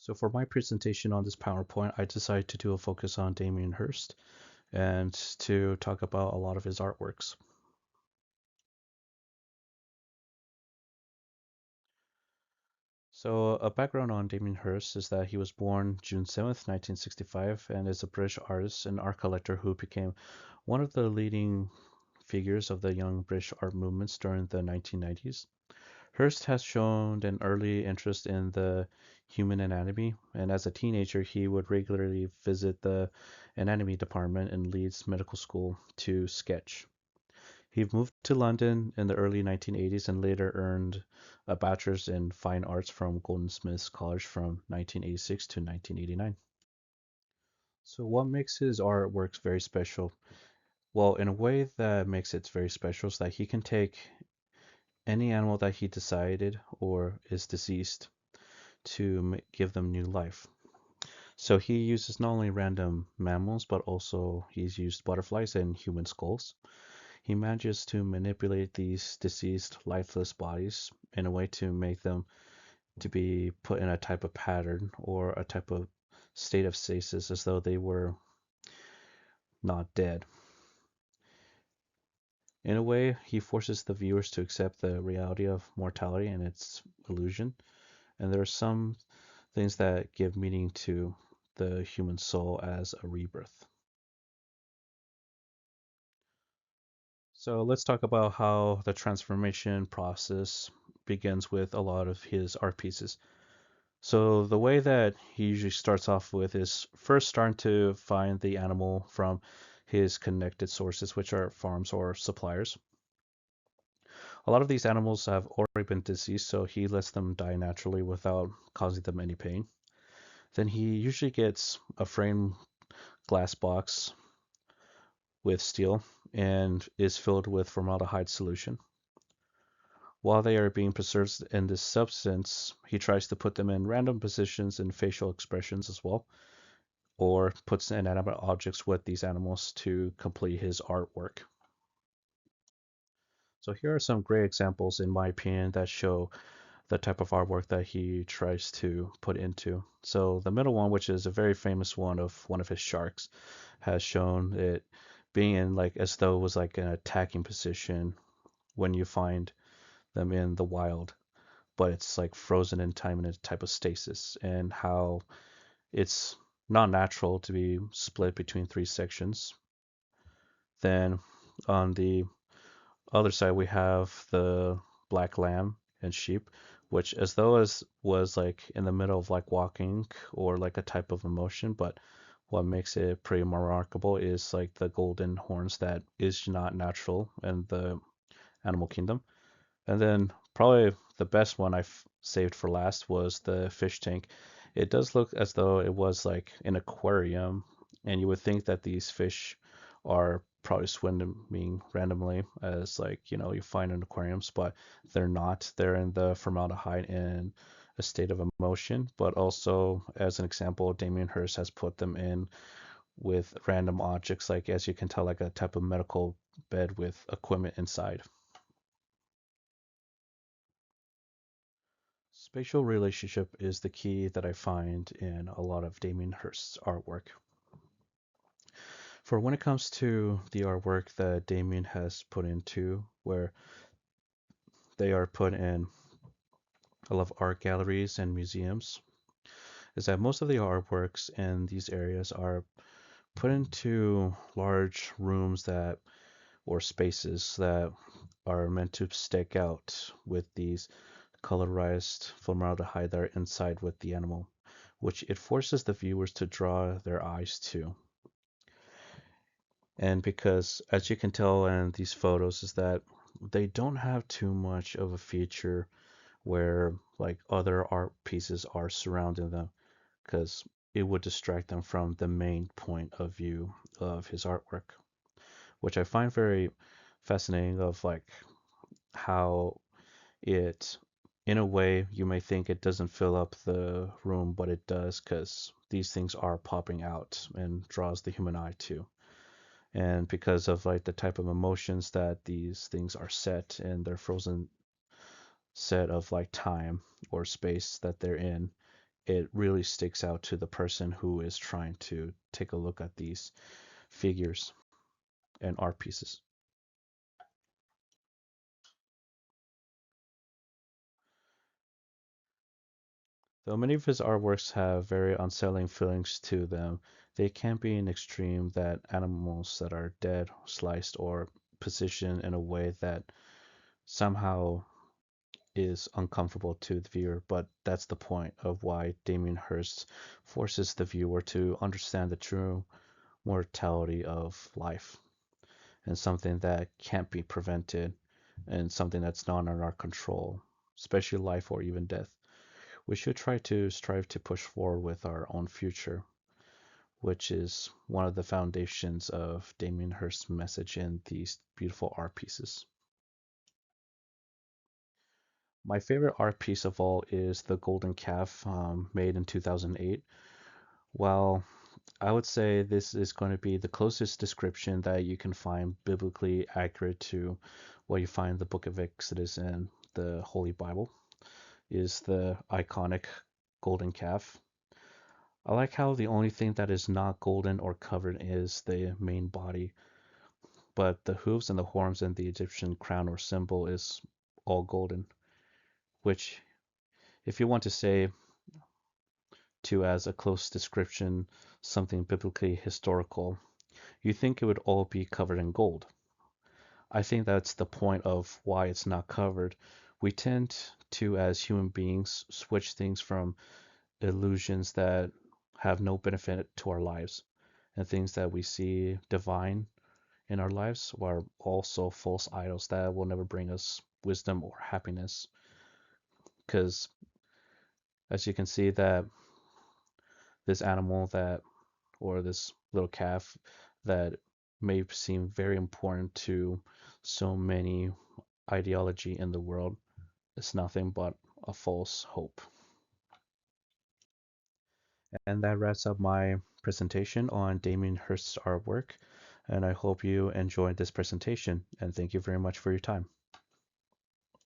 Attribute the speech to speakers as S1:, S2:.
S1: So for my presentation on this PowerPoint, I decided to do a focus on Damien Hurst and to talk about a lot of his artworks. So a background on Damien Hurst is that he was born June 7th, 1965, and is a British artist and art collector who became one of the leading figures of the young British art movements during the 1990s. Hurst has shown an early interest in the human anatomy, and as a teenager, he would regularly visit the anatomy department in Leeds Medical School to sketch. He moved to London in the early 1980s and later earned a bachelor's in fine arts from Goldsmiths College from 1986 to 1989. So, what makes his artworks very special? Well, in a way that makes it very special is that he can take any animal that he decided or is deceased to give them new life. So he uses not only random mammals, but also he's used butterflies and human skulls. He manages to manipulate these deceased lifeless bodies in a way to make them to be put in a type of pattern or a type of state of stasis as though they were not dead. In a way, he forces the viewers to accept the reality of mortality and its illusion. And there are some things that give meaning to the human soul as a rebirth. So let's talk about how the transformation process begins with a lot of his art pieces. So the way that he usually starts off with is first starting to find the animal from his connected sources, which are farms or suppliers. A lot of these animals have already been deceased, so he lets them die naturally without causing them any pain. Then he usually gets a framed glass box with steel and is filled with formaldehyde solution. While they are being preserved in this substance, he tries to put them in random positions and facial expressions as well, or puts inanimate objects with these animals to complete his artwork. So here are some great examples, in my opinion, that show the type of artwork that he tries to put into. So the middle one, which is a very famous one of his sharks, has shown it being in like as though it was like an attacking position when you find them in the wild, but it's like frozen in time in a type of stasis, and how it's not natural to be split between three sections. Then on the other side, we have the black lamb and sheep, which as though as was like in the middle of like walking or like a type of emotion, but what makes it pretty remarkable is like the golden horns that is not natural in the animal kingdom. And then probably the best one I've saved for last was the fish tank. It does look as though it was like an aquarium, and you would think that these fish are probably swimming randomly as like, you find in aquariums, but they're not. They're in the formaldehyde in a state of emotion, but also as an example, Damien Hirst has put them in with random objects, like as you can tell, like a type of medical bed with equipment inside. Spatial relationship is the key that I find in a lot of Damien Hirst's artwork. For when it comes to the artwork that Damien has put into, where they are put in a lot of art galleries and museums, is that most of the artworks in these areas are put into large rooms that or spaces that are meant to stick out with these colorized formaldehyde that are inside with the animal, which it forces the viewers to draw their eyes to. And because, as you can tell in these photos, is that they don't have too much of a feature where like other art pieces are surrounding them, because it would distract them from the main point of view of his artwork, which I find very fascinating of like how it, in a way, you may think it doesn't fill up the room, but it does because these things are popping out and draws the human eye too. And because of like the type of emotions that these things are set in their frozen set of like time or space that they're in, it really sticks out to the person who is trying to take a look at these figures and art pieces. Though many of his artworks have very unsettling feelings to them, they can be an extreme that animals that are dead, sliced, or positioned in a way that somehow is uncomfortable to the viewer, but that's the point of why Damien Hirst forces the viewer to understand the true mortality of life and something that can't be prevented and something that's not in our control, especially life or even death. We should try to strive to push forward with our own future, which is one of the foundations of Damien Hirst's message in these beautiful art pieces. My favorite art piece of all is the Golden Calf, made in 2008. Well, I would say this is going to be the closest description that you can find biblically accurate to what you find in the book of Exodus and the Holy Bible, is the iconic golden calf. I like how the only thing that is not golden or covered is the main body, but the hooves and the horns and the Egyptian crown or symbol is all golden, which, if you want to say to as a close description something biblically historical, you think it would all be covered in gold. I think that's the point of why it's not covered. We tend to, as human beings, switch things from illusions that have no benefit to our lives and things that we see divine in our lives are also false idols that will never bring us wisdom or happiness. Because as you can see that this animal that or this little calf that may seem very important to so many ideology in the world is nothing but a false hope. And that wraps up my presentation on Damien Hirst's artwork. And I hope you enjoyed this presentation. And thank you very much for your time.